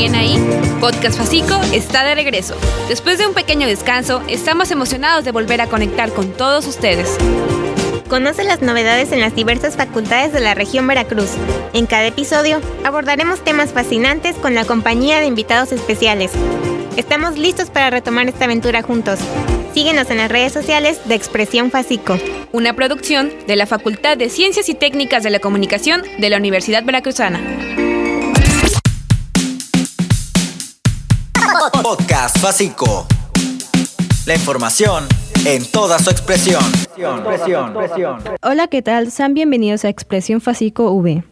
bien ahí? Podcast Facico está de regreso. Después de un pequeño descanso, estamos emocionados de volver a conectar con todos ustedes. Conoce las novedades en las diversas facultades de la región Veracruz. En cada episodio abordaremos temas fascinantes con la compañía de invitados especiales. Estamos listos para retomar esta aventura juntos. Síguenos en las redes sociales de Expresión Facico. Una producción de la Facultad de Ciencias y Técnicas de la Comunicación de la Universidad Veracruzana. Podcast Facico. La información en toda su expresión. Hola, ¿qué tal? Sean bienvenidos a Expresión Facico V.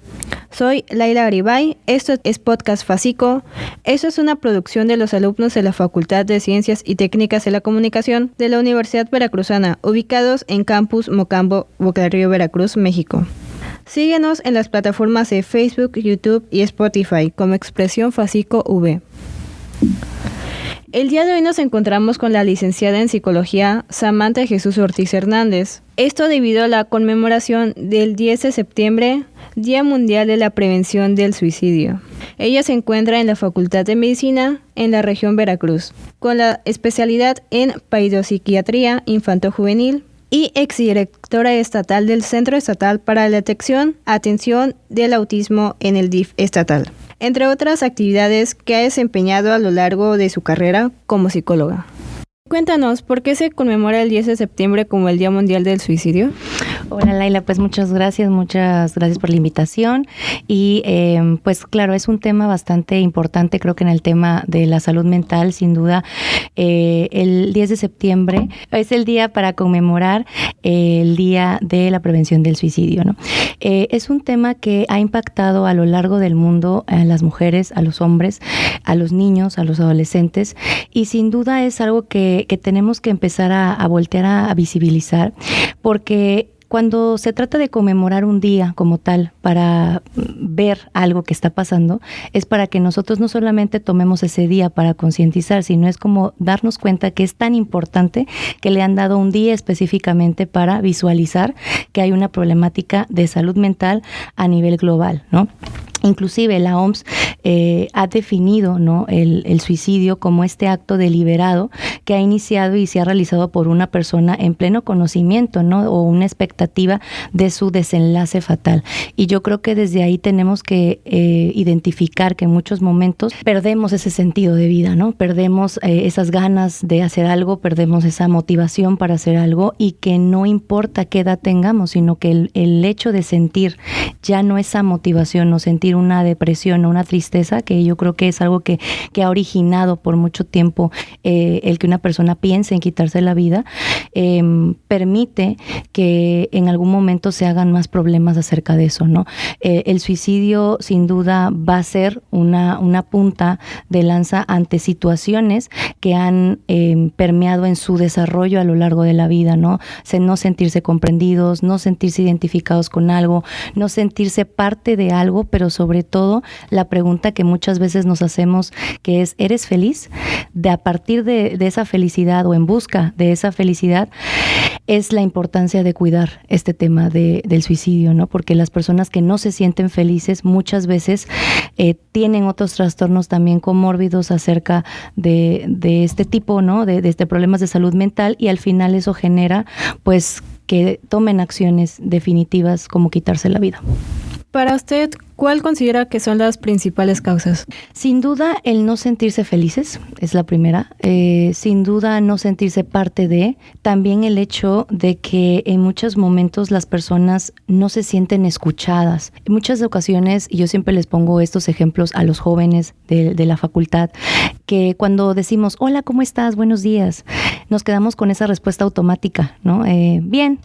Soy Laila Garibay, esto es Podcast Facico. Esto es una producción de los alumnos de la Facultad de Ciencias y Técnicas de la Comunicación de la Universidad Veracruzana, ubicados en Campus Mocambo, Boca del Río, Veracruz, México. Síguenos en las plataformas de Facebook, YouTube y Spotify como Expresión Facico V. El día de hoy nos encontramos con la licenciada en Psicología Samantha Jesús Ortiz Hernández. Esto debido a la conmemoración del 10 de septiembre, Día Mundial de la Prevención del Suicidio. Ella se encuentra en la Facultad de Medicina en la región Veracruz, con la especialidad en Pediopsiquiatría Infanto-Juvenil y exdirectora estatal del Centro Estatal para la Atención del Autismo en el DIF estatal, entre otras actividades que ha desempeñado a lo largo de su carrera como psicóloga. Cuéntanos, ¿por qué se conmemora el 10 de septiembre como el Día Mundial del Suicidio? Hola Laila, pues muchas gracias por la invitación y pues claro, es un tema bastante importante, creo que en el tema de la salud mental, sin duda. El 10 de septiembre es el día para conmemorar el Día de la Prevención del Suicidio, ¿no? Es un tema que ha impactado a lo largo del mundo a las mujeres, a los hombres, a los niños, a los adolescentes, y sin duda es algo que tenemos que empezar a voltear a visibilizar, porque cuando se trata de conmemorar un día como tal para ver algo que está pasando, es para que nosotros no solamente tomemos ese día para concientizar, sino es como darnos cuenta que es tan importante que le han dado un día específicamente para visualizar que hay una problemática de salud mental a nivel global, ¿no? Inclusive la OMS ha definido, ¿no?, el suicidio como este acto deliberado que ha iniciado y se ha realizado por una persona en pleno conocimiento, ¿no?, o una expectativa de su desenlace fatal. Y yo creo que desde ahí tenemos que identificar que en muchos momentos perdemos ese sentido de vida, ¿no? Perdemos esas ganas de hacer algo, perdemos esa motivación para hacer algo, y que no importa qué edad tengamos, sino que el hecho de sentir ya no esa motivación o sentir una depresión o una tristeza, que yo creo que es algo que ha originado por mucho tiempo el que una persona piense en quitarse la vida, permite que en algún momento se hagan más problemas acerca de eso, ¿no? El suicidio sin duda va a ser una punta de lanza ante situaciones que han permeado en su desarrollo a lo largo de la vida, ¿no? No sentirse comprendidos, no sentirse identificados con algo, no sentirse parte de algo, pero sobre todo la pregunta que muchas veces nos hacemos, que es: ¿eres feliz? A partir de esa felicidad o en busca de esa felicidad es la importancia de cuidar este tema del suicidio, ¿no? Porque las personas que no se sienten felices muchas veces tienen otros trastornos también comórbidos acerca de este tipo, ¿no?, de problemas de salud mental, y al final eso genera pues que tomen acciones definitivas como quitarse la vida. Para usted, ¿cuál considera que son las principales causas? Sin duda, el no sentirse felices es la primera. Sin duda, no sentirse parte de. También el hecho de que en muchos momentos las personas no se sienten escuchadas. En muchas ocasiones, y yo siempre les pongo estos ejemplos a los jóvenes de la facultad, que cuando decimos: hola, ¿cómo estás? Buenos días, nos quedamos con esa respuesta automática, ¿no? Bien.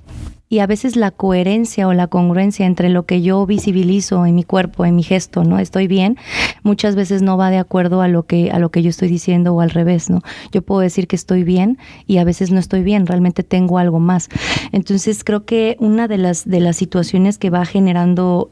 Y a veces la coherencia o la congruencia entre lo que yo visibilizo en mi cuerpo, en mi gesto, ¿no? Estoy bien, muchas veces no va de acuerdo a lo que yo estoy diciendo, o al revés, ¿no? Yo puedo decir que estoy bien y a veces no estoy bien, realmente tengo algo más. Entonces creo que una de las situaciones que va generando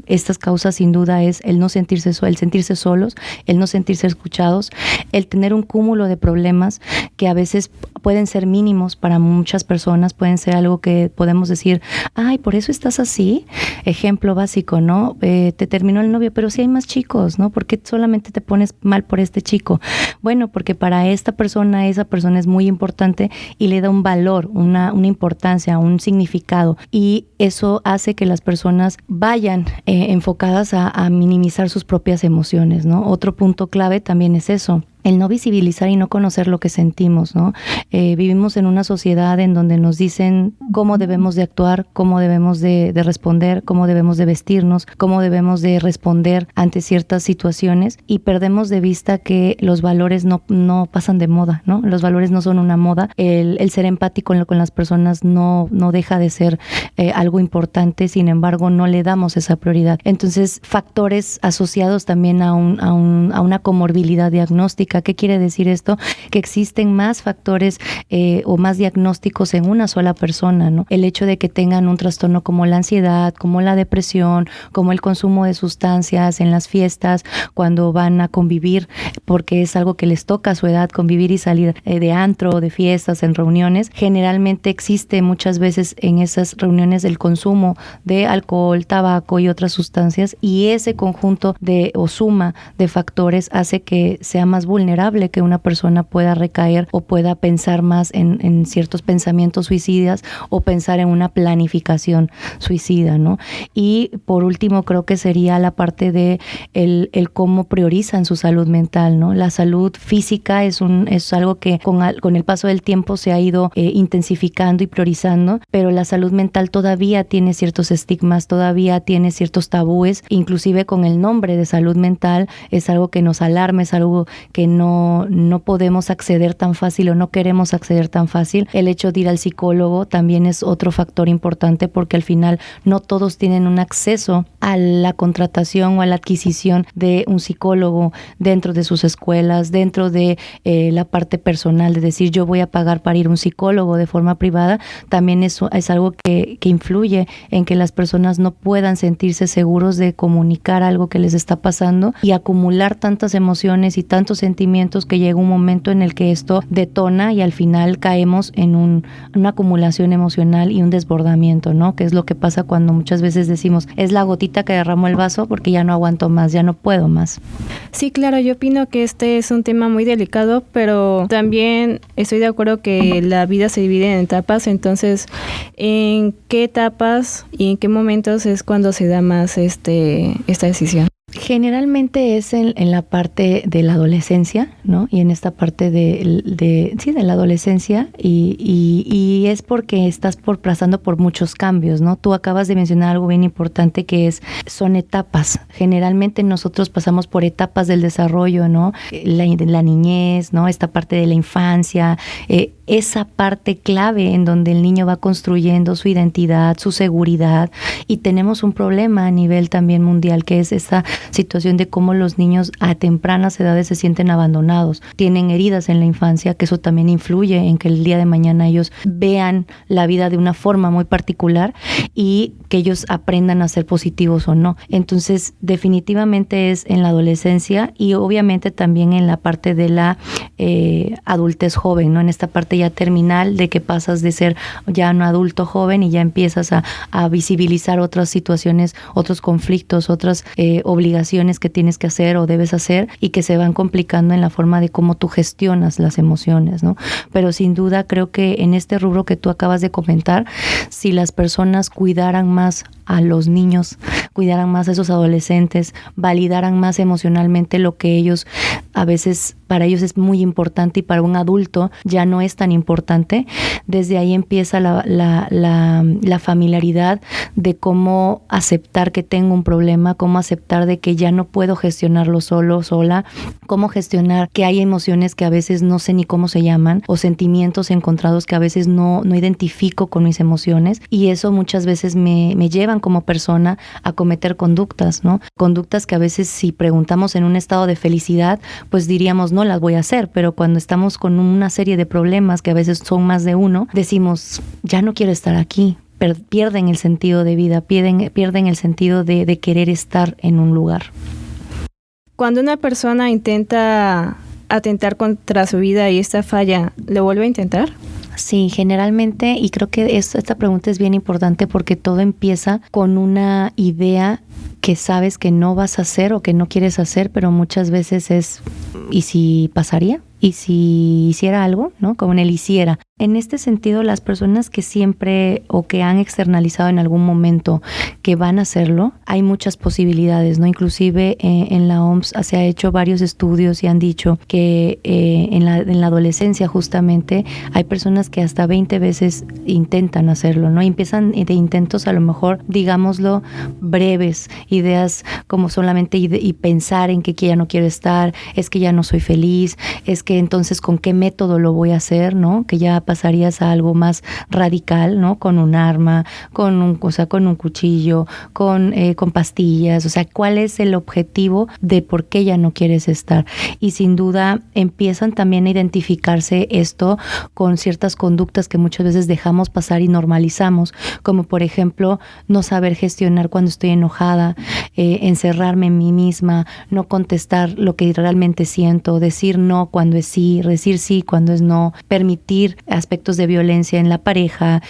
estas causas sin duda es el no sentirse el sentirse solos, el no sentirse escuchados, el tener un cúmulo de problemas que a veces pueden ser mínimos para muchas personas, pueden ser algo que podemos podemos decir, ay, por eso estás así. Ejemplo básico, ¿no? Te terminó el novio, pero sí hay más chicos, ¿no? ¿Por qué solamente te pones mal por este chico? Bueno, porque para esta persona, esa persona es muy importante y le da un valor, una importancia, un significado. Y eso hace que las personas vayan enfocadas a minimizar sus propias emociones, ¿no? Otro punto clave también es eso. El no visibilizar y no conocer lo que sentimos, ¿no? Vivimos en una sociedad en donde nos dicen cómo debemos de actuar, cómo debemos de responder, cómo debemos de vestirnos, cómo debemos de responder ante ciertas situaciones y perdemos de vista que los valores no pasan de moda, ¿no? Los valores no son una moda. El ser empático con las personas no deja de ser algo importante, sin embargo, no le damos esa prioridad. Entonces, factores asociados también a una comorbilidad diagnóstica. ¿Qué quiere decir esto? Que existen más factores o más diagnósticos en una sola persona, ¿no? El hecho de que tengan un trastorno como la ansiedad, como la depresión, como el consumo de sustancias en las fiestas, cuando van a convivir, porque es algo que les toca a su edad, convivir y salir de antro, de fiestas, en reuniones. Generalmente existe muchas veces en esas reuniones el consumo de alcohol, tabaco y otras sustancias, y ese conjunto o suma de factores hace que sea más vulnerable que una persona pueda recaer o pueda pensar más en ciertos pensamientos suicidas o pensar en una planificación suicida, ¿no? Y por último, creo que sería la parte de el cómo priorizan su salud mental, ¿no? La salud física es algo que con el paso del tiempo se ha ido intensificando y priorizando, pero la salud mental todavía tiene ciertos estigmas, todavía tiene ciertos tabúes, inclusive con el nombre de salud mental es algo que nos alarma, es algo que no podemos acceder tan fácil o no queremos acceder tan fácil. El hecho de ir al psicólogo también es otro factor importante porque al final no todos tienen un acceso a la contratación o a la adquisición de un psicólogo dentro de sus escuelas, dentro de la parte personal, de decir yo voy a pagar para ir a un psicólogo de forma privada. También es algo que influye en que las personas no puedan sentirse seguros de comunicar algo que les está pasando y acumular tantas emociones y tantos sentimientos que llega un momento en el que esto detona y al final caemos en una acumulación emocional y un desbordamiento, ¿no? Que es lo que pasa cuando muchas veces decimos, es la gotita que derramó el vaso porque ya no aguanto más, ya no puedo más. Sí, claro, yo opino que este es un tema muy delicado, pero también estoy de acuerdo que la vida se divide en etapas, entonces, ¿en qué etapas y en qué momentos es cuando se da más esta decisión? Generalmente es en la parte de la adolescencia, ¿no? Y en esta parte de la adolescencia y es porque estás pasando por muchos cambios, ¿no? Tú acabas de mencionar algo bien importante que son etapas. Generalmente nosotros pasamos por etapas del desarrollo, ¿no? La niñez, ¿no? Esta parte de la infancia, esa parte clave en donde el niño va construyendo su identidad, su seguridad, y tenemos un problema a nivel también mundial que es esa situación de cómo los niños a tempranas edades se sienten abandonados, tienen heridas en la infancia, que eso también influye en que el día de mañana ellos vean la vida de una forma muy particular y que ellos aprendan a ser positivos o no. Entonces, definitivamente es en la adolescencia y obviamente también en la parte de la adultez joven, ¿no? En esta parte ya terminal de que pasas de ser ya un adulto joven y ya empiezas a visibilizar otras situaciones, otros conflictos, otras obligaciones que tienes que hacer o debes hacer y que se van complicando en la forma de cómo tú gestionas las emociones, ¿no? Pero sin duda creo que en este rubro que tú acabas de comentar, si las personas cuidaran más a los niños, cuidaran más a esos adolescentes, validaran más emocionalmente lo que ellos a veces para ellos es muy importante y para un adulto ya no es tan importante. Desde ahí empieza la familiaridad de cómo aceptar que tengo un problema, cómo aceptar de que ya no puedo gestionarlo solo, sola, cómo gestionar que hay emociones que a veces no sé ni cómo se llaman o sentimientos encontrados que a veces no identifico con mis emociones y eso muchas veces me llevan como persona a cometer conductas, ¿no? Conductas que a veces si preguntamos en un estado de felicidad, pues diríamos no las voy a hacer, pero cuando estamos con una serie de problemas que a veces son más de uno, decimos ya no quiero estar aquí. Pierden el sentido de vida, pierden el sentido de querer estar en un lugar. Cuando una persona intenta atentar contra su vida y esta falla, ¿lo vuelve a intentar? Sí, generalmente, y creo que esta pregunta es bien importante porque todo empieza con una idea que sabes que no vas a hacer o que no quieres hacer, pero muchas veces es, ¿y si pasaría? ¿Y si hiciera algo? ¿No? Como en el hiciera. En este sentido, las personas que siempre o que han externalizado en algún momento que van a hacerlo, hay muchas posibilidades, ¿no? Inclusive en la OMS se ha hecho varios estudios y han dicho que en la adolescencia justamente hay personas que hasta 20 veces intentan hacerlo, ¿no? Y empiezan de intentos a lo mejor, digámoslo, breves, ideas como solamente y pensar en que ya no quiero estar, es que ya no soy feliz, es que entonces con qué método lo voy a hacer, ¿no? Que ya pasarías a algo más radical, ¿no? Con un arma, con un cuchillo, con pastillas, o sea, ¿cuál es el objetivo de por qué ya no quieres estar? Y sin duda empiezan también a identificarse esto con ciertas conductas que muchas veces dejamos pasar y normalizamos, como por ejemplo, no saber gestionar cuando estoy enojada, encerrarme en mí misma, no contestar lo que realmente siento, decir no cuando es sí, decir sí cuando es no, permitir aspectos de violencia en la pareja,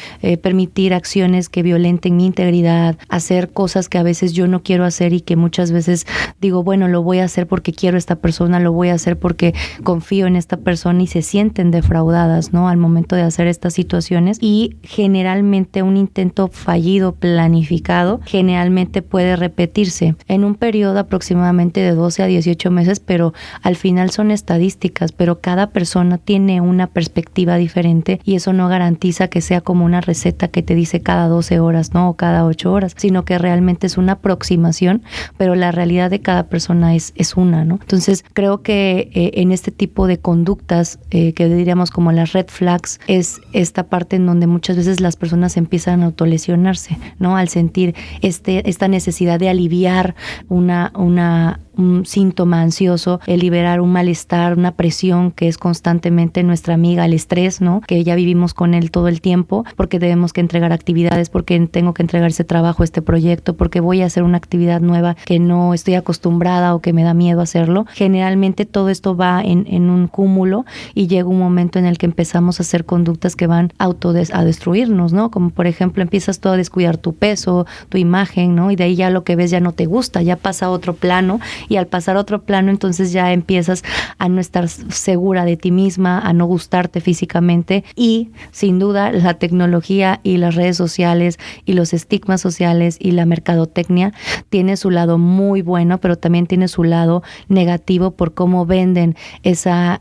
permitir acciones que violenten mi integridad, hacer cosas que a veces yo no quiero hacer y que muchas veces digo, bueno, lo voy a hacer porque quiero a esta persona, lo voy a hacer porque confío en esta persona y se sienten defraudadas, ¿no? Al momento de hacer estas situaciones y generalmente un intento fallido, planificado, generalmente puede repetirse en un periodo aproximadamente de 12 a 18 meses, pero al final son estadísticas, pero cada persona tiene una perspectiva diferente y eso no garantiza que sea como una receta que te dice cada 12 horas, ¿no? O cada 8 horas, sino que realmente es una aproximación, pero la realidad de cada persona es una, ¿no? Entonces, creo que en este tipo de conductas, que diríamos como las red flags, es esta parte en donde muchas veces las personas empiezan a autolesionarse, ¿no? Al sentir esta necesidad de aliviar un síntoma ansioso, el liberar un malestar, una presión que es constantemente nuestra amiga, el estrés, ¿no? Que ya vivimos con él todo el tiempo, porque debemos que entregar actividades, porque tengo que entregar ese trabajo, este proyecto, porque voy a hacer una actividad nueva que no estoy acostumbrada o que me da miedo hacerlo. Generalmente todo esto va en un cúmulo y llega un momento en el que empezamos a hacer conductas que van a destruirnos, ¿no? Como por ejemplo empiezas tú a descuidar tu peso, tu imagen, ¿no? Y de ahí ya lo que ves ya no te gusta, ya pasa a otro plano y al pasar a otro plano entonces ya empiezas a no estar segura de ti misma, a no gustarte físicamente y sin duda la tecnología y las redes sociales y los estigmas sociales y la mercadotecnia tiene su lado muy bueno, pero también tiene su lado negativo por cómo venden esa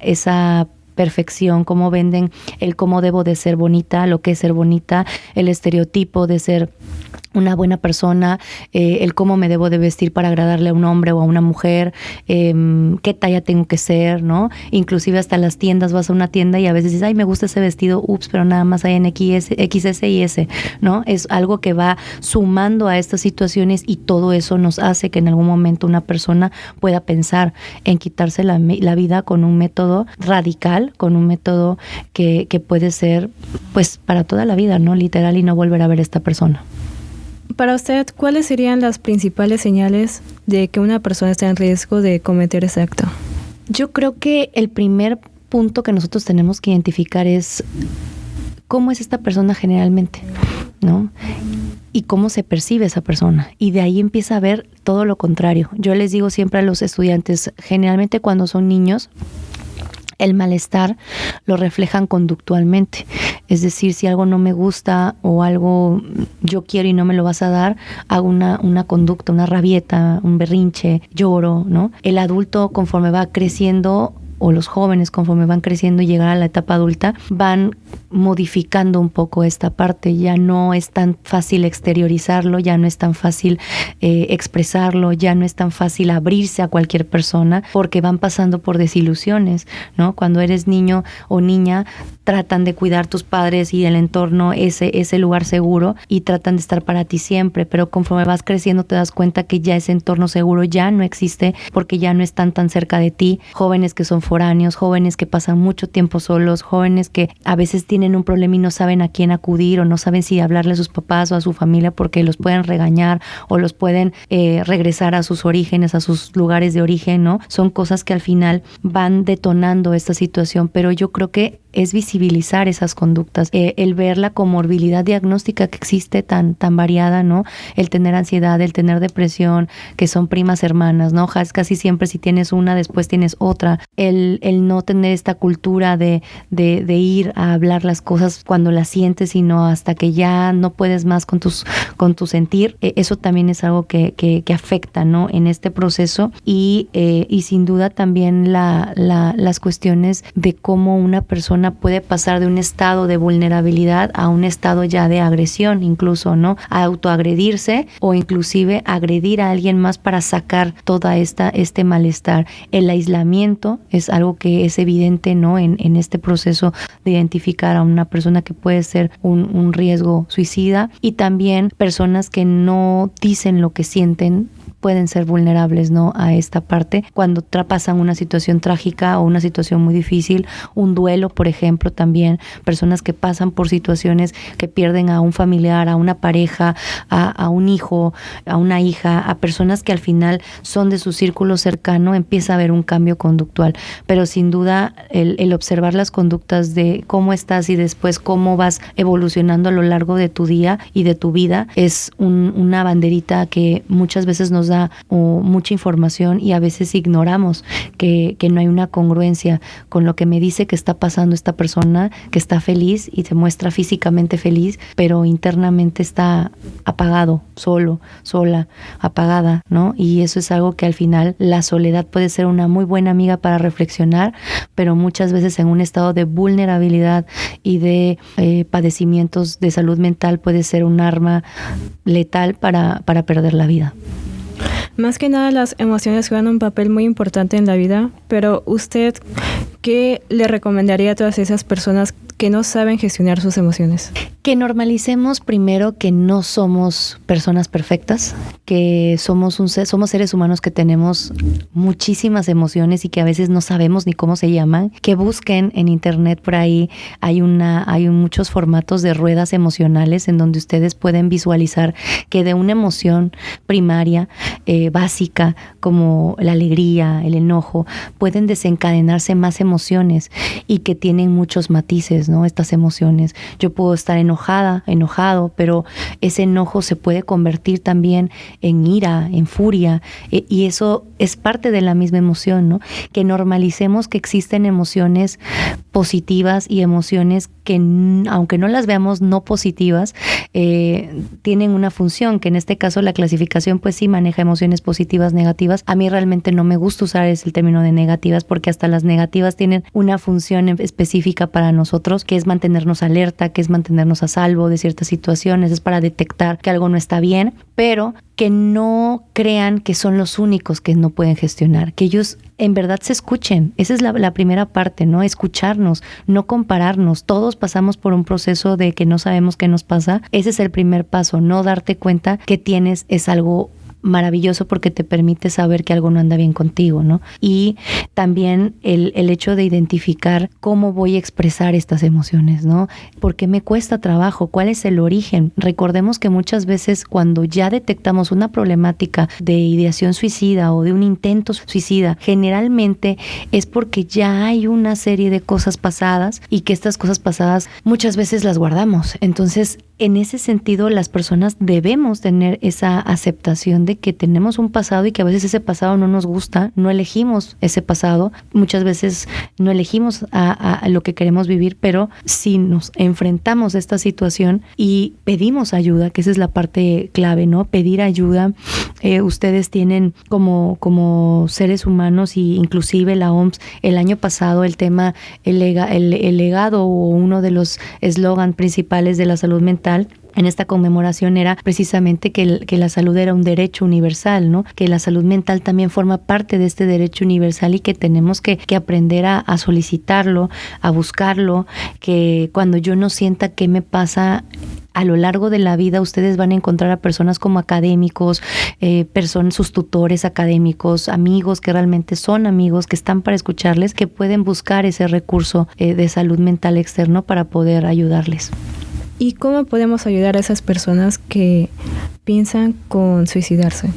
perfección, cómo venden el cómo debo de ser bonita, lo que es ser bonita, el estereotipo de ser una buena persona, el cómo me debo de vestir para agradarle a un hombre o a una mujer, qué talla tengo que ser, ¿no? Inclusive hasta las tiendas, vas a una tienda y a veces dices, ay, me gusta ese vestido, pero nada más hay en XS y S, ¿no? Es algo que va sumando a estas situaciones y todo eso nos hace que en algún momento una persona pueda pensar en quitarse la vida con un método radical, con un método que puede ser, pues, para toda la vida, ¿no? Literal, y no volver a ver a esta persona. Para usted, ¿cuáles serían las principales señales de que una persona está en riesgo de cometer ese acto? Yo creo que el primer punto que nosotros tenemos que identificar es cómo es esta persona generalmente, ¿no? Y cómo se percibe esa persona. Y de ahí empieza a ver todo lo contrario. Yo les digo siempre a los estudiantes, generalmente cuando son niños, el malestar lo reflejan conductualmente. Es decir, si algo no me gusta o algo yo quiero y no me lo vas a dar, hago una conducta, una rabieta, un berrinche, lloro, ¿no? El adulto, conforme va creciendo, o los jóvenes conforme van creciendo y llegan a la etapa adulta, van modificando un poco esta parte. Ya no es tan fácil exteriorizarlo, ya no es tan fácil expresarlo, ya no es tan fácil abrirse a cualquier persona porque van pasando por desilusiones, ¿no? Cuando eres niño o niña, tratan de cuidar tus padres y el entorno, ese lugar seguro, y tratan de estar para ti siempre, pero conforme vas creciendo te das cuenta que ya ese entorno seguro ya no existe porque ya no están tan cerca de ti. Jóvenes que son foráneos, jóvenes que pasan mucho tiempo solos, jóvenes que a veces tienen un problema y no saben a quién acudir o no saben si hablarle a sus papás o a su familia porque los pueden regañar o los pueden regresar a sus orígenes, a sus lugares de origen, ¿no? Son cosas que al final van detonando esta situación, pero yo creo que es visibilizar esas conductas, el ver la comorbilidad diagnóstica que existe tan variada, ¿no? El tener ansiedad, el tener depresión, que son primas hermanas, ¿no? Casi siempre si tienes una, después tienes otra. El no tener esta cultura de ir a hablar las cosas cuando las sientes, sino hasta que ya no puedes más con tu sentir. Eso también es algo que afecta, ¿no? En este proceso y sin duda también las cuestiones de cómo una persona puede pasar de un estado de vulnerabilidad a un estado ya de agresión, incluso, ¿no? A autoagredirse o inclusive agredir a alguien más para sacar toda este malestar. El aislamiento es algo que es evidente, ¿no? En este proceso de identificar a una persona que puede ser un riesgo suicida, y también personas que no dicen lo que sienten pueden ser vulnerables, ¿no? A esta parte cuando pasan una situación trágica o una situación muy difícil, un duelo, por ejemplo, también personas que pasan por situaciones que pierden a un familiar, a una pareja, a un hijo, a una hija, a personas que al final son de su círculo cercano, empieza a haber un cambio conductual. Pero sin duda el observar las conductas de cómo estás y después cómo vas evolucionando a lo largo de tu día y de tu vida es una banderita que muchas veces nos da mucha información, y a veces ignoramos que no hay una congruencia con lo que me dice que está pasando esta persona, que está feliz y se muestra físicamente feliz, pero internamente está apagado, solo, sola, apagada, ¿no? Y eso es algo que al final la soledad puede ser una muy buena amiga para reflexionar, pero muchas veces en un estado de vulnerabilidad y de padecimientos de salud mental puede ser un arma letal para perder la vida. Más que nada, las emociones juegan un papel muy importante en la vida, pero usted, ¿qué le recomendaría a todas esas personas que no saben gestionar sus emociones? Que normalicemos primero que no somos personas perfectas, que somos seres humanos que tenemos muchísimas emociones y que a veces no sabemos ni cómo se llaman, que busquen en internet por ahí, hay muchos formatos de ruedas emocionales en donde ustedes pueden visualizar que de una emoción primaria, básica, como la alegría, el enojo, pueden desencadenarse más emociones y que tienen muchos matices, ¿no? Estas emociones. Yo puedo estar enojado, pero ese enojo se puede convertir también en ira, en furia, y eso es parte de la misma emoción, ¿no? Que normalicemos que existen emociones positivas y emociones que, aunque no las veamos no positivas, tienen una función, que en este caso la clasificación pues sí maneja emociones positivas, negativas. A mí realmente no me gusta usar el término de negativas, porque hasta las negativas tienen una función específica para nosotros, que es mantenernos alerta, que es mantenernos a salvo de ciertas situaciones, es para detectar que algo no está bien, pero que no crean que son los únicos que no pueden gestionar, que ellos en verdad se escuchen. Esa es la primera parte, ¿no? Escucharnos, no compararnos. Todos pasamos por un proceso de que no sabemos qué nos pasa. Ese es el primer paso, no darte cuenta que tienes es algo maravilloso, porque te permite saber que algo no anda bien contigo, ¿no? Y también el hecho de identificar cómo voy a expresar estas emociones, ¿no? ¿Por qué me cuesta trabajo? ¿Cuál es el origen? Recordemos que muchas veces cuando ya detectamos una problemática de ideación suicida o de un intento suicida, generalmente es porque ya hay una serie de cosas pasadas y que estas cosas pasadas muchas veces las guardamos. Entonces, en ese sentido, las personas debemos tener esa aceptación de que tenemos un pasado y que a veces ese pasado no nos gusta, no elegimos ese pasado, muchas veces no elegimos a lo que queremos vivir, pero si nos enfrentamos a esta situación y pedimos ayuda, que esa es la parte clave, ¿no? Pedir ayuda. Ustedes tienen como seres humanos, y inclusive la OMS el año pasado el tema, el legado, o uno de los eslogan principales de la salud mental en esta conmemoración era precisamente que la salud era un derecho universal, ¿no? Que la salud mental también forma parte de este derecho universal y que tenemos que aprender a solicitarlo, a buscarlo, que cuando yo no sienta qué me pasa a lo largo de la vida, ustedes van a encontrar a personas como académicos, sus tutores académicos, amigos que realmente son amigos, que están para escucharles, que pueden buscar ese recurso de salud mental externo para poder ayudarles. ¿Y cómo podemos ayudar a esas personas que piensan con suicidarse?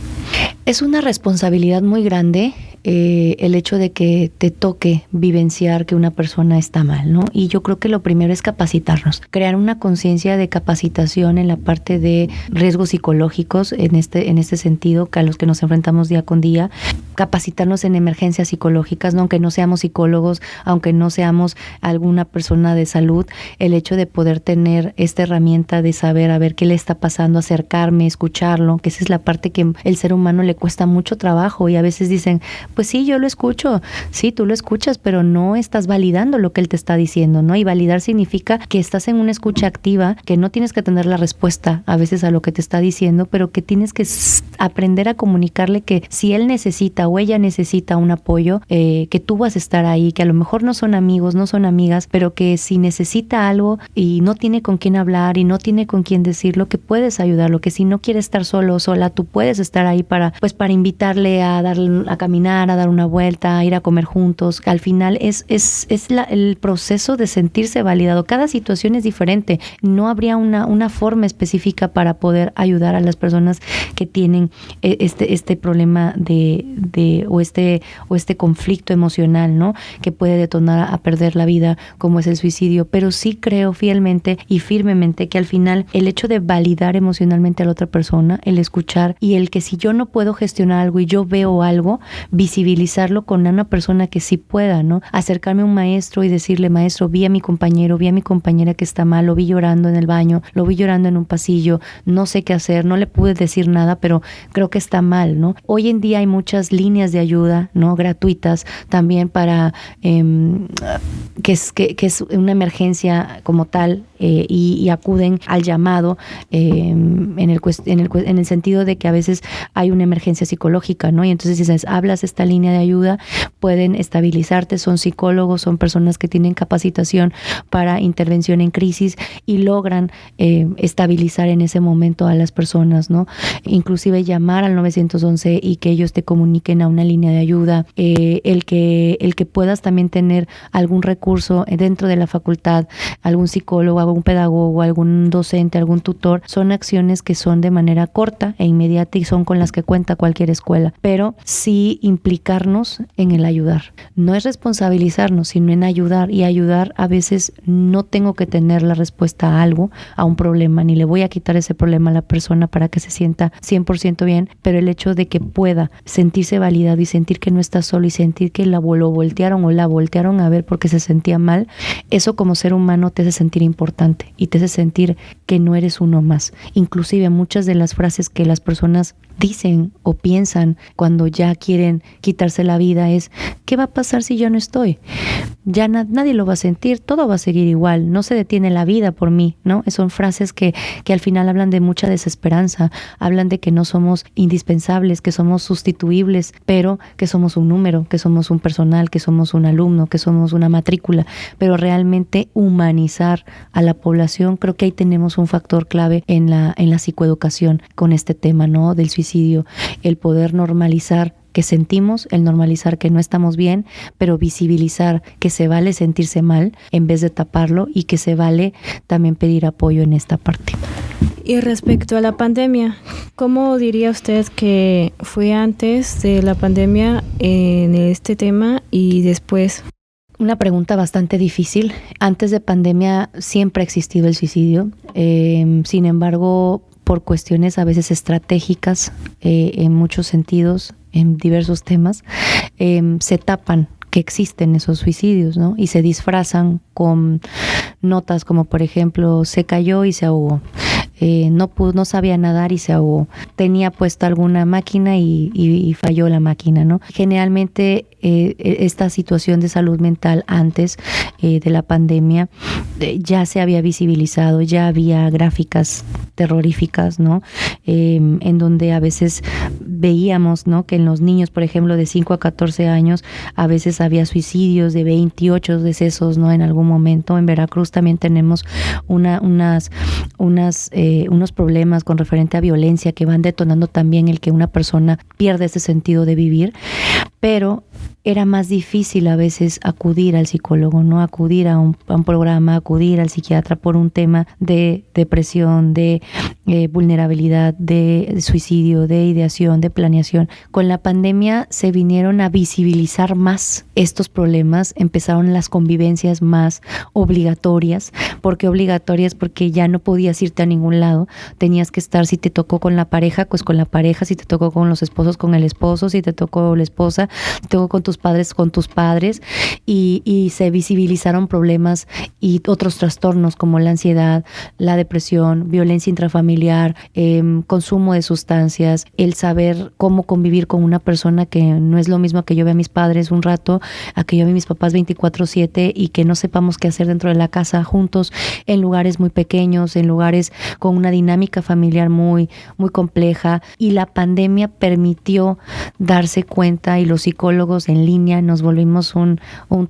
Es una responsabilidad muy grande el hecho de que te toque vivenciar que una persona está mal, ¿no? Y yo creo que lo primero es capacitarnos, crear una conciencia de capacitación en la parte de riesgos psicológicos en este sentido, que a los que nos enfrentamos día con día, capacitarnos en emergencias psicológicas, ¿no? Aunque no seamos psicólogos, aunque no seamos alguna persona de salud, el hecho de poder tener esta herramienta de saber a ver qué le está pasando, acercarme, escucharlo, que esa es la parte que el ser humano le cuesta mucho trabajo, y a veces dicen, pues sí, yo lo escucho, sí, tú lo escuchas, pero no estás validando lo que él te está diciendo, ¿no? Y validar significa que estás en una escucha activa, que no tienes que tener la respuesta a veces a lo que te está diciendo, pero que tienes que aprender a comunicarle que si él necesita o ella necesita un apoyo, que tú vas a estar ahí, que a lo mejor no son amigos, no son amigas, pero que si necesita algo y no tiene con quién hablar y no tiene con quién decirlo, que puedes ayudarlo, que si no quiere estar solo o sola, tú puedes estar ahí para invitarle a caminar, a dar una vuelta, a ir a comer juntos. Al final es el proceso de sentirse validado. Cada situación es diferente. No habría una forma específica para poder ayudar a las personas que tienen este problema o este conflicto emocional, ¿no? Que puede detonar a perder la vida, como es el suicidio. Pero sí creo fielmente y firmemente que al final el hecho de validar emocionalmente a la otra persona, el escuchar, y el que si yo no puedo gestionar algo y yo veo algo, visibilizarlo con una persona que sí pueda, ¿no? Acercarme a un maestro y decirle, maestro, vi a mi compañero, vi a mi compañera que está mal, lo vi llorando en el baño, lo vi llorando en un pasillo, no sé qué hacer, no le pude decir nada, pero creo que está mal, ¿no? Hoy en día hay muchas líneas de ayuda, ¿no? Gratuitas también para que es una emergencia como tal, y acuden al llamado en el sentido de que a veces hay una emergencia psicológica, ¿no? Y entonces dices, hablas esta línea de ayuda, pueden estabilizarte, son psicólogos, son personas que tienen capacitación para intervención en crisis y logran estabilizar en ese momento a las personas, ¿no? Inclusive llamar al 911 y que ellos te comuniquen a una línea de ayuda, el que puedas también tener algún recurso dentro de la facultad, algún psicólogo, algún pedagogo, algún docente, algún tutor, son acciones que son de manera corta e inmediata y son con las que cuenta cualquier escuela, pero sí implicarnos en el ayudar. No es responsabilizarnos, sino en ayudar, y ayudar a veces no tengo que tener la respuesta a algo, a un problema, ni le voy a quitar ese problema a la persona para que se sienta 100% bien, pero el hecho de que pueda sentirse validado y sentir que no está solo y sentir que lo voltearon o la voltearon a ver porque se sentía mal, eso como ser humano te hace sentir importante y te hace sentir que no eres uno más. Inclusive muchas de las frases que las personas dicen o piensan cuando ya quieren quitarse la vida es, ¿qué va a pasar si yo no estoy? Ya nadie lo va a sentir, todo va a seguir igual, no se detiene la vida por mí, ¿no? Son frases que al final hablan de mucha desesperanza, hablan de que no somos indispensables, que somos sustituibles, pero que somos un número, que somos un personal, que somos un alumno, que somos una matrícula, pero realmente humanizar a la población, creo que ahí tenemos un factor clave en la psicoeducación con este tema, ¿no? Del suicidio, el poder normalizar que sentimos, el normalizar que no estamos bien, pero visibilizar que se vale sentirse mal en vez de taparlo y que se vale también pedir apoyo en esta parte. Y respecto a la pandemia, ¿cómo diría usted que fue antes de la pandemia en este tema y después? Una pregunta bastante difícil. Antes de pandemia siempre ha existido el suicidio. Sin embargo, por cuestiones a veces estratégicas, en muchos sentidos, en diversos temas, se tapan que existen esos suicidios, ¿no? Y se disfrazan con notas como, por ejemplo, se cayó y se ahogó. No sabía nadar y se ahogó. Tenía puesta alguna máquina y falló la máquina, ¿no? Generalmente esta situación de salud mental antes de la pandemia ya se había visibilizado, ya había gráficas terroríficas, ¿no? En donde a veces veíamos, ¿no? Que en los niños, por ejemplo, de 5 a 14 años, a veces había suicidios de 28 decesos, ¿no? En algún momento. En Veracruz también tenemos unos problemas con referente a violencia que van detonando también el que una persona pierde ese sentido de vivir. pero era más difícil a veces acudir al psicólogo, ¿no? Acudir a un programa, acudir al psiquiatra por un tema de depresión, de vulnerabilidad, de suicidio, de ideación, de planeación. Con la pandemia se vinieron a visibilizar más estos problemas, empezaron las convivencias más obligatorias. ¿Por qué obligatorias? Porque ya no podías irte a ningún lado, tenías que estar, si te tocó con la pareja, pues con la pareja, si te tocó con los esposos, con el esposo, si te tocó la esposa, si te tocó con tus padres, y se visibilizaron problemas y otros trastornos como la ansiedad, la depresión, violencia intrafamiliar, consumo de sustancias, el saber cómo convivir con una persona que no es lo mismo que yo vea a mis padres un rato, a que yo vea a mis papás 24/7 y que no sepamos qué hacer dentro de la casa juntos, en lugares muy pequeños, en lugares con una dinámica familiar muy, muy compleja. Y la pandemia permitió darse cuenta, y los psicólogos en línea nos volvimos un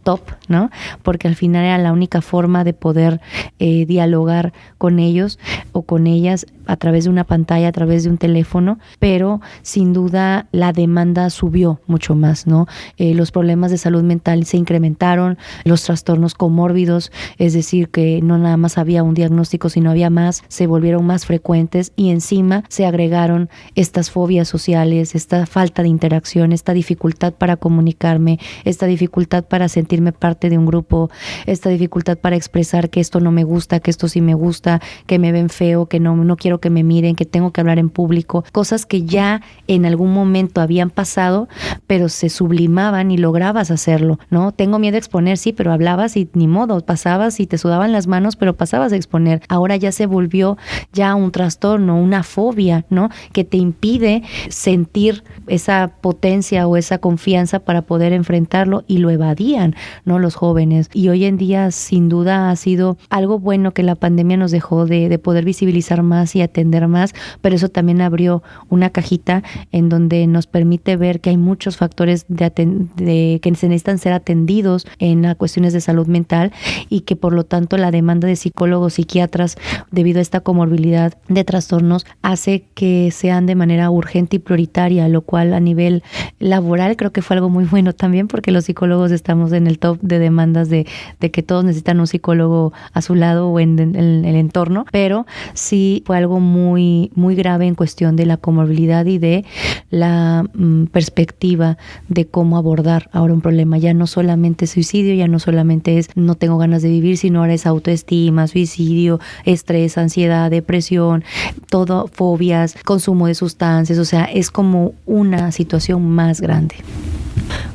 top, ¿no? Porque al final era la única forma de poder dialogar con ellos o con ellas a través de una pantalla, a través de un teléfono, pero sin duda la demanda subió mucho más, ¿no? Los problemas de salud mental se incrementaron, los trastornos comórbidos, es decir, que no nada más había un diagnóstico, sino había más, se volvieron más frecuentes, y encima se agregaron estas fobias sociales, esta falta de interacción, esta dificultad para comunicarme, esta dificultad para sentirme parte de un grupo, esta dificultad para expresar que esto no me gusta, que esto sí me gusta, que me ven feo, que no quiero que me miren, que tengo que hablar en público, cosas que ya en algún momento habían pasado, pero se sublimaban y lograbas hacerlo, ¿no? Tengo miedo a exponer, sí, pero hablabas y ni modo, pasabas y te sudaban las manos, pero pasabas a exponer. Ahora ya se volvió ya un trastorno, una fobia, ¿no? Que te impide sentir esa potencia o esa confianza para poder enfrentarlo, y lo evadían, ¿no? Los jóvenes. Y hoy en día, sin duda, ha sido algo bueno que la pandemia nos dejó de poder visibilizar más y atender más, pero eso también abrió una cajita en donde nos permite ver que hay muchos factores que se necesitan ser atendidos en las cuestiones de salud mental, y que por lo tanto la demanda de psicólogos, psiquiatras, debido a esta comorbilidad de trastornos, hace que sean de manera urgente y prioritaria, lo cual a nivel laboral creo que fue algo muy bueno también, porque los psicólogos estamos en el top de demandas de que todos necesitan un psicólogo a su lado o en el entorno, pero sí fue algo muy, muy grave en cuestión de la comorbilidad y de la perspectiva de cómo abordar ahora un problema. Ya no solamente suicidio, ya no solamente es no tengo ganas de vivir, sino ahora es autoestima, suicidio, estrés, ansiedad, depresión, todo, fobias, consumo de sustancias, o sea, es como una situación más grande.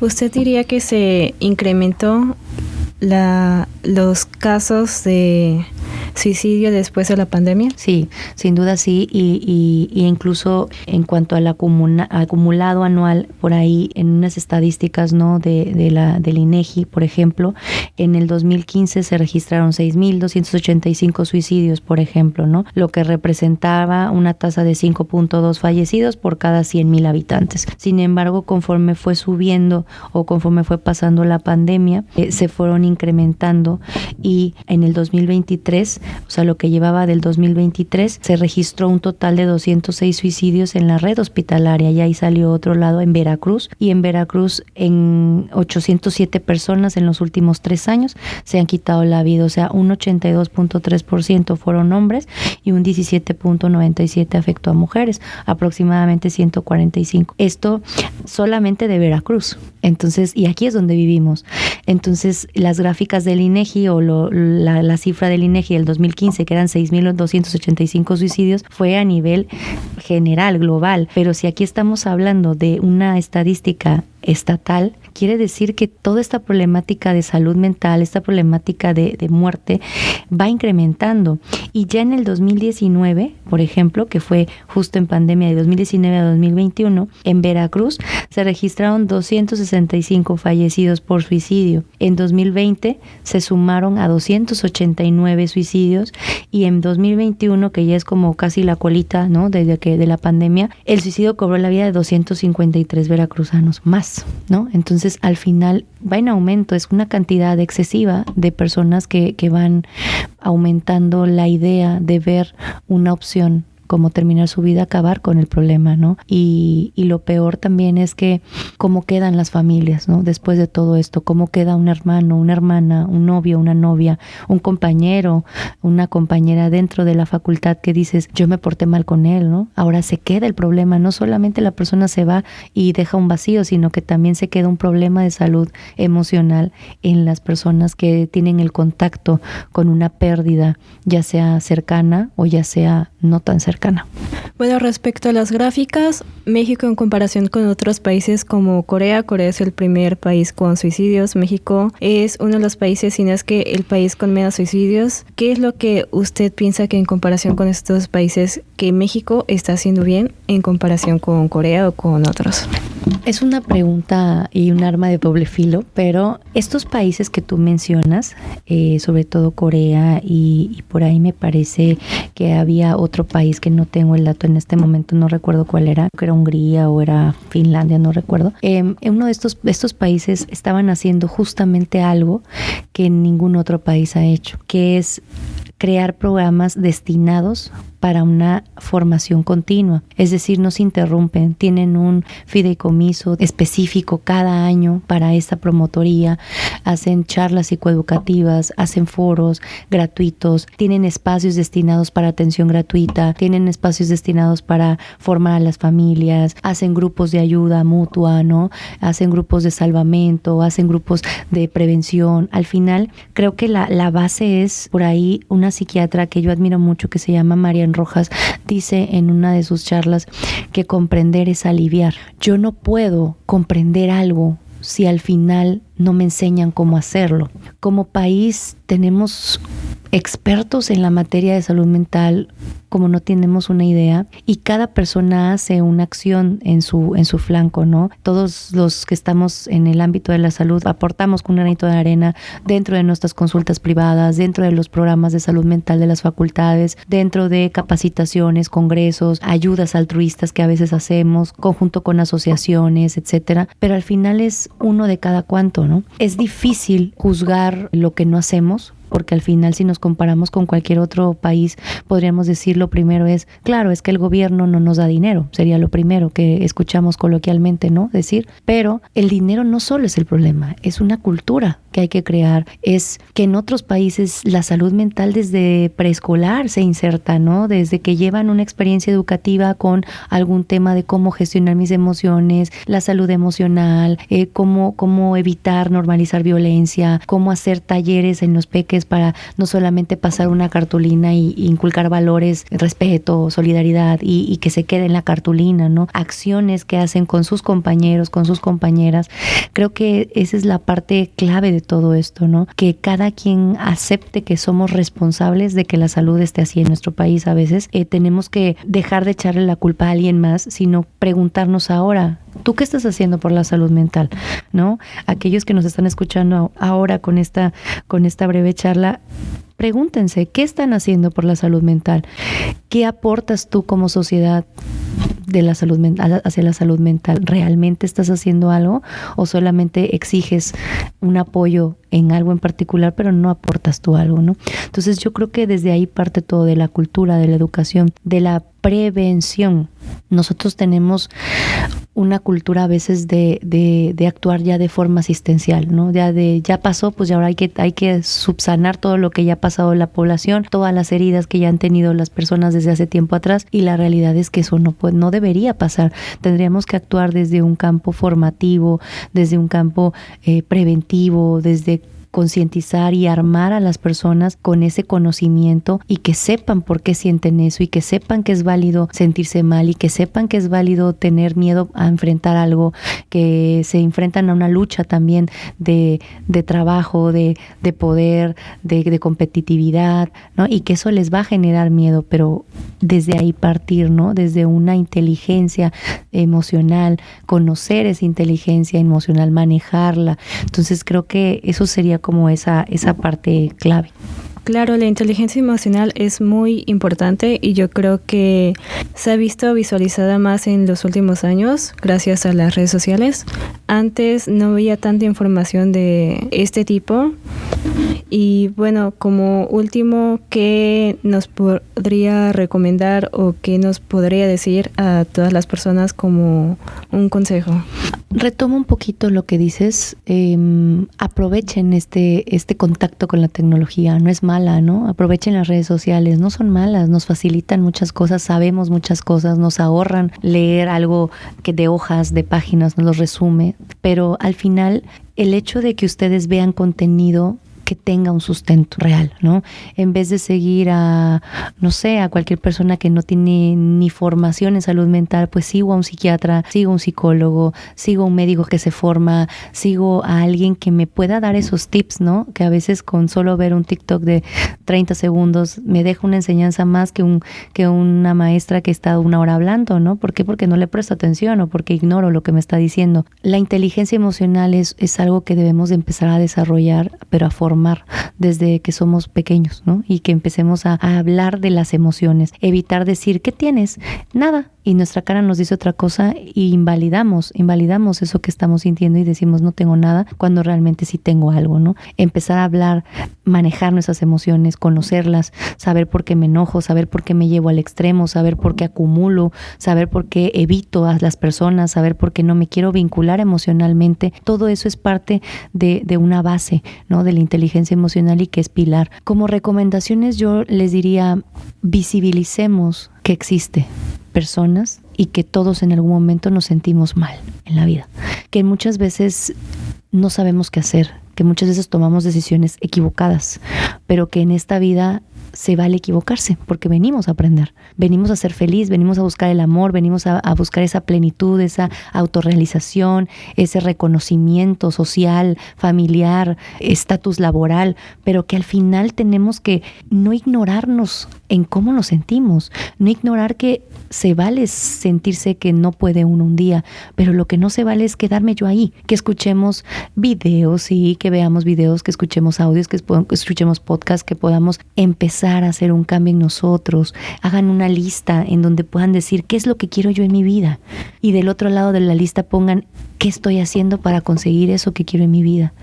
¿Usted diría que se incrementó los casos de suicidio después de la pandemia? Sí, sin duda sí, y incluso en cuanto al acumulado anual, por ahí en unas estadísticas, ¿no? del INEGI, por ejemplo, en el 2015 se registraron 6,285 suicidios, por ejemplo, ¿no? Lo que representaba una tasa de 5.2 fallecidos por cada 100,000 habitantes. Sin embargo, conforme fue subiendo o conforme fue pasando la pandemia, se fueron incrementando, y en el 2023, o sea, lo que llevaba del 2023, se registró un total de 206 suicidios en la red hospitalaria, y ahí salió otro lado en Veracruz, y en Veracruz en 807 personas en los últimos 3 años se han quitado la vida, o sea, un 82.3% fueron hombres y un 17.97% afectó a mujeres, aproximadamente 145. Esto solamente de Veracruz. Entonces, y aquí es donde vivimos. Entonces, las gráficas del INEGI o la cifra del INEGI del 2015, que eran 6,285 suicidios, fue a nivel general, global. Pero si aquí estamos hablando de una estadística estatal, quiere decir que toda esta problemática de salud mental, esta problemática de muerte va incrementando. Y ya en el 2019, por ejemplo, que fue justo en pandemia de 2019 a 2021, en Veracruz se registraron 265 fallecidos por suicidio. En 2020 se sumaron a 289 suicidios, y en 2021, que ya es como casi la colita, ¿no? de la pandemia, el suicidio cobró la vida de 253 veracruzanos más, ¿no? Entonces, al final va en aumento, es una cantidad excesiva de personas que van aumentando la idea de ver una opción como terminar su vida, acabar con el problema, ¿no? Y lo peor también es que cómo quedan las familias, ¿no? Después de todo esto, cómo queda un hermano, una hermana, un novio, una novia, un compañero, una compañera dentro de la facultad que dices, yo me porté mal con él, ¿no? Ahora se queda el problema, no solamente la persona se va y deja un vacío, sino que también se queda un problema de salud emocional en las personas que tienen el contacto con una pérdida, ya sea cercana o ya sea no tan cercana. Bueno, respecto a las gráficas, México en comparación con otros países como Corea es el primer país con suicidios. México es uno de los países, si no es que el país con menos suicidios. ¿Qué es lo que usted piensa que en comparación con estos países que México está haciendo bien en comparación con Corea o con otros? Es una pregunta y un arma de doble filo, pero estos países que tú mencionas, sobre todo Corea y por ahí me parece que había otro país que no tengo el dato en este momento, no recuerdo cuál era, que era Hungría o era Finlandia, no recuerdo. En uno de estos países estaban haciendo justamente algo que ningún otro país ha hecho, que es crear programas destinados para una formación continua, es decir, no se interrumpen, tienen un fideicomiso específico cada año para esta promotoría, hacen charlas psicoeducativas, hacen foros gratuitos, tienen espacios destinados para atención gratuita, tienen espacios destinados para formar a las familias, hacen grupos de ayuda mutua, ¿no? Hacen grupos de salvamento, hacen grupos de prevención. Al final, creo que la base es por ahí una psiquiatra que yo admiro mucho que se llama Marian Rojas, dice en una de sus charlas que comprender es aliviar. Yo no puedo comprender algo si al final no me enseñan cómo hacerlo. Como país tenemos expertos en la materia de salud mental como no tenemos una idea, y cada persona hace una acción en su flanco, ¿no? Todos los que estamos en el ámbito de la salud aportamos con un granito de arena dentro de nuestras consultas privadas, dentro de los programas de salud mental de las facultades, dentro de capacitaciones, congresos, ayudas altruistas que a veces hacemos, conjunto con asociaciones, etcétera. Pero al final es uno de cada cuanto, ¿no? Es difícil juzgar lo que no hacemos, porque al final si nos comparamos con cualquier otro país, podríamos decir lo primero es, claro, es que el gobierno no nos da dinero, sería lo primero que escuchamos coloquialmente, ¿no? Decir, pero el dinero no solo es el problema, es una cultura que hay que crear, es que en otros países la salud mental desde preescolar se inserta, ¿no? Desde que llevan una experiencia educativa con algún tema de cómo gestionar mis emociones, la salud emocional, cómo evitar normalizar violencia, cómo hacer talleres en los peques para no solamente pasar una cartulina y inculcar valores, respeto, solidaridad y que se quede en la cartulina, ¿no? Acciones que hacen con sus compañeros, con sus compañeras. Creo que esa es la parte clave de todo esto, ¿no? Que cada quien acepte que somos responsables de que la salud esté así en nuestro país. A veces tenemos que dejar de echarle la culpa a alguien más, sino preguntarnos ahora, ¿tú qué estás haciendo por la salud mental? ¿No? Aquellos que nos están escuchando ahora con esta breve charla, pregúntense, ¿qué están haciendo por la salud mental? ¿Qué aportas tú como sociedad de la salud mental, hacia la salud mental? ¿Realmente estás haciendo algo o solamente exiges un apoyo en algo en particular, pero no aportas tú algo, ¿no? Entonces yo creo que desde ahí parte todo, de la cultura, de la educación, de la prevención. Nosotros tenemos una cultura a veces de actuar ya de forma asistencial, ¿no? Ya pasó, pues ya ahora hay que subsanar todo lo que ya ha pasado en la población, todas las heridas que ya han tenido las personas desde hace tiempo atrás, y la realidad es que eso no debería pasar. Tendríamos que actuar desde un campo formativo, desde un campo preventivo, desde concientizar y armar a las personas con ese conocimiento y que sepan por qué sienten eso y que sepan que es válido sentirse mal y que sepan que es válido tener miedo a enfrentar algo, que se enfrentan a una lucha también de trabajo, de poder, de competitividad, ¿no? Y que eso les va a generar miedo, pero desde ahí partir, ¿no? Desde una inteligencia emocional, conocer esa inteligencia emocional, manejarla. Entonces creo que eso sería como esa parte clave. Claro, la inteligencia emocional es muy importante y yo creo que se ha visto visualizada más en los últimos años gracias a las redes sociales. Antes no había tanta información de este tipo. Y bueno, como último, ¿qué nos podría recomendar o qué nos podría decir a todas las personas como un consejo? Retomo un poquito lo que dices. Aprovechen este contacto con la tecnología. No es mala, ¿no? Aprovechen las redes sociales. No son malas, nos facilitan muchas cosas, sabemos muchas cosas, nos ahorran leer algo que de hojas, de páginas, nos los resume. Pero al final, el hecho de que ustedes vean contenido que tenga un sustento real, ¿no? En vez de seguir a cualquier persona que no tiene ni formación en salud mental, pues sigo a un psiquiatra, sigo a un psicólogo, sigo a un médico que se forma, sigo a alguien que me pueda dar esos tips, ¿no? Que a veces con solo ver un TikTok de 30 segundos me deja una enseñanza más que una maestra que está 1 hora hablando, ¿no? ¿Por qué? Porque no le presto atención o porque ignoro lo que me está diciendo. La inteligencia emocional es algo que debemos de empezar a desarrollar, pero a formar desde que somos pequeños, ¿no? Y que empecemos a hablar de las emociones, evitar decir, ¿qué tienes? Nada. Y nuestra cara nos dice otra cosa y invalidamos eso que estamos sintiendo y decimos no tengo nada cuando realmente sí tengo algo, ¿no? Empezar a hablar, manejar nuestras emociones, conocerlas, saber por qué me enojo, saber por qué me llevo al extremo, saber por qué acumulo, saber por qué evito a las personas, saber por qué no me quiero vincular emocionalmente. Todo eso es parte de una base, ¿no? De la inteligencia emocional y que es pilar. Como recomendaciones yo les diría, visibilicemos que existe personas y que todos en algún momento nos sentimos mal en la vida, que muchas veces no sabemos qué hacer, que muchas veces tomamos decisiones equivocadas, pero que en esta vida se vale equivocarse porque venimos a aprender, venimos a ser feliz, venimos a buscar el amor, venimos a buscar esa plenitud, esa autorrealización, ese reconocimiento social, familiar, estatus laboral, pero que al final tenemos que no ignorarnos en cómo nos sentimos, no ignorar que se vale sentirse que no puede uno un día, pero lo que no se vale es quedarme yo ahí, que escuchemos videos, sí, que veamos videos, que escuchemos audios, que escuchemos podcasts, que podamos empezar a hacer un cambio en nosotros, hagan una lista en donde puedan decir qué es lo que quiero yo en mi vida y del otro lado de la lista pongan qué estoy haciendo para conseguir eso que quiero en mi vida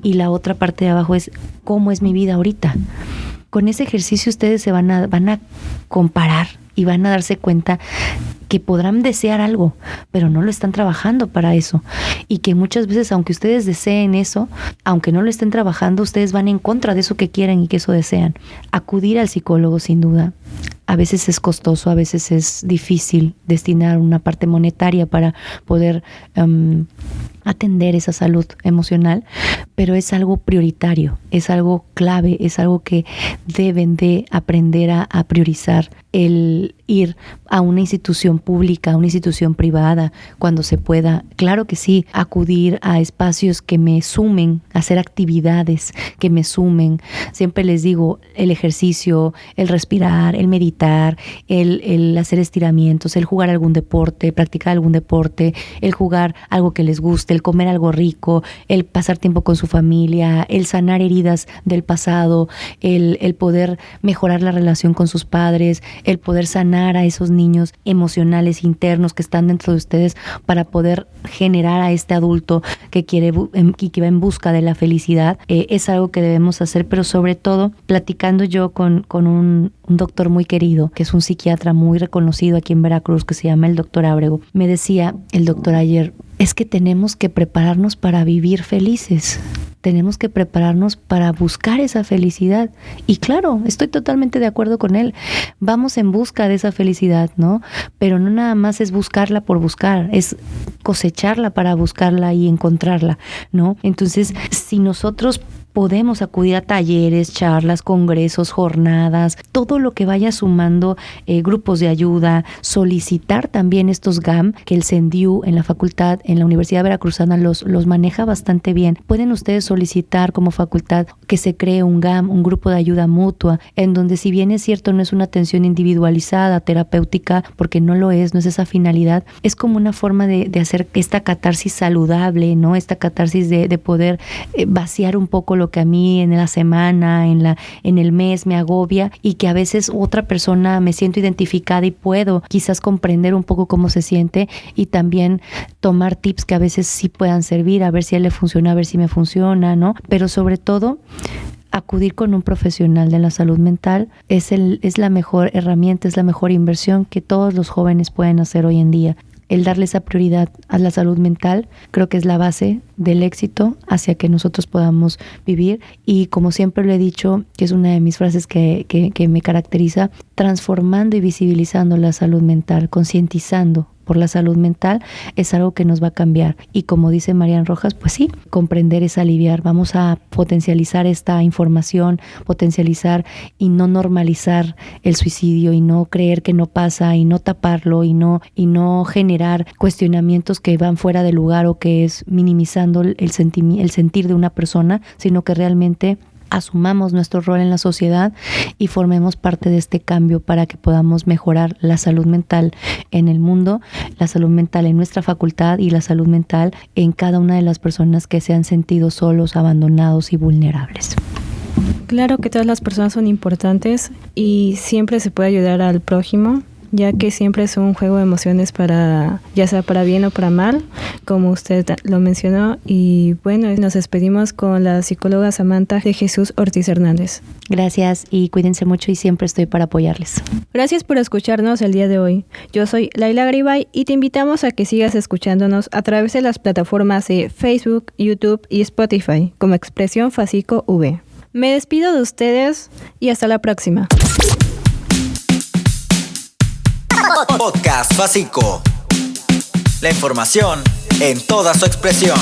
y la otra parte de abajo es cómo es mi vida ahorita. Con ese ejercicio ustedes se van a comparar y van a darse cuenta que podrán desear algo, pero no lo están trabajando para eso. Y que muchas veces, aunque ustedes deseen eso, aunque no lo estén trabajando, ustedes van en contra de eso que quieren y que eso desean. Acudir al psicólogo, sin duda. A veces es costoso, a veces es difícil destinar una parte monetaria para poder atender esa salud emocional, pero es algo prioritario, es algo clave, es algo que deben de aprender a priorizar, el ir a una institución pública, a una institución privada, cuando se pueda. Claro que sí, acudir a espacios que me sumen, hacer actividades que me sumen. Siempre les digo, el ejercicio, el respirar, el meditar, el hacer estiramientos, el jugar algún deporte, practicar algún deporte, el jugar algo que les guste, el comer algo rico, el pasar tiempo con su familia, el sanar heridas del pasado, el poder mejorar la relación con sus padres, el poder sanar a esos niños emocionales internos que están dentro de ustedes para poder generar a este adulto que quiere y que va en busca de la felicidad. Es algo que debemos hacer, pero sobre todo platicando yo con un doctor muy querido, que es un psiquiatra muy reconocido aquí en Veracruz, que se llama el doctor Ábrego. Me decía el doctor ayer, es que tenemos que prepararnos para vivir felices. Tenemos que prepararnos para buscar esa felicidad. Y claro, estoy totalmente de acuerdo con él. Vamos en busca de esa felicidad, ¿no? Pero no nada más es buscarla por buscar, es cosecharla para buscarla y encontrarla, ¿no? Entonces, si nosotros podemos acudir a talleres, charlas, congresos, jornadas, todo lo que vaya sumando, grupos de ayuda, solicitar también estos GAM, que el CENDIU en la facultad, en la Universidad Veracruzana los maneja bastante bien. Pueden ustedes solicitar como facultad que se cree un GAM, un grupo de ayuda mutua, en donde si bien es cierto no es una atención individualizada, terapéutica, porque no lo es, no es esa finalidad, es como una forma de hacer esta catarsis saludable, ¿no? Esta catarsis de poder vaciar un poco lo lo que a mí en la semana, en el mes me agobia, y que a veces otra persona me siento identificada y puedo quizás comprender un poco cómo se siente y también tomar tips que a veces sí puedan servir, a ver si a él le funciona, a ver si me funciona, ¿no? Pero sobre todo, acudir con un profesional de la salud mental es la mejor herramienta, es la mejor inversión que todos los jóvenes pueden hacer hoy en día. El darle esa prioridad a la salud mental creo que es la base del éxito hacia que nosotros podamos vivir, y como siempre lo he dicho, que es una de mis frases que me caracteriza, transformando y visibilizando la salud mental, concientizando por la salud mental es algo que nos va a cambiar. Y como dice Marian Rojas, pues sí, comprender es aliviar. Vamos a potencializar esta información, potencializar y no normalizar el suicidio, y no creer que no pasa, y no taparlo, y no generar cuestionamientos que van fuera de lugar o que es minimizando el sentir de una persona, sino que realmente asumamos nuestro rol en la sociedad y formemos parte de este cambio para que podamos mejorar la salud mental en el mundo, la salud mental en nuestra facultad y la salud mental en cada una de las personas que se han sentido solos, abandonados y vulnerables. Claro que todas las personas son importantes y siempre se puede ayudar al prójimo, ya que siempre es un juego de emociones ya sea para bien o para mal, como usted lo mencionó. Y bueno, nos despedimos con la psicóloga Samantha de Jesús Ortiz Hernández. Gracias y cuídense mucho, y siempre estoy para apoyarles. Gracias por escucharnos el día de hoy. Yo soy Laila Garibay y te invitamos a que sigas escuchándonos a través de las plataformas de Facebook, YouTube y Spotify como Expresión Fasico V. Me despido de ustedes y hasta la próxima. Podcast Fasico. La información en toda su expresión.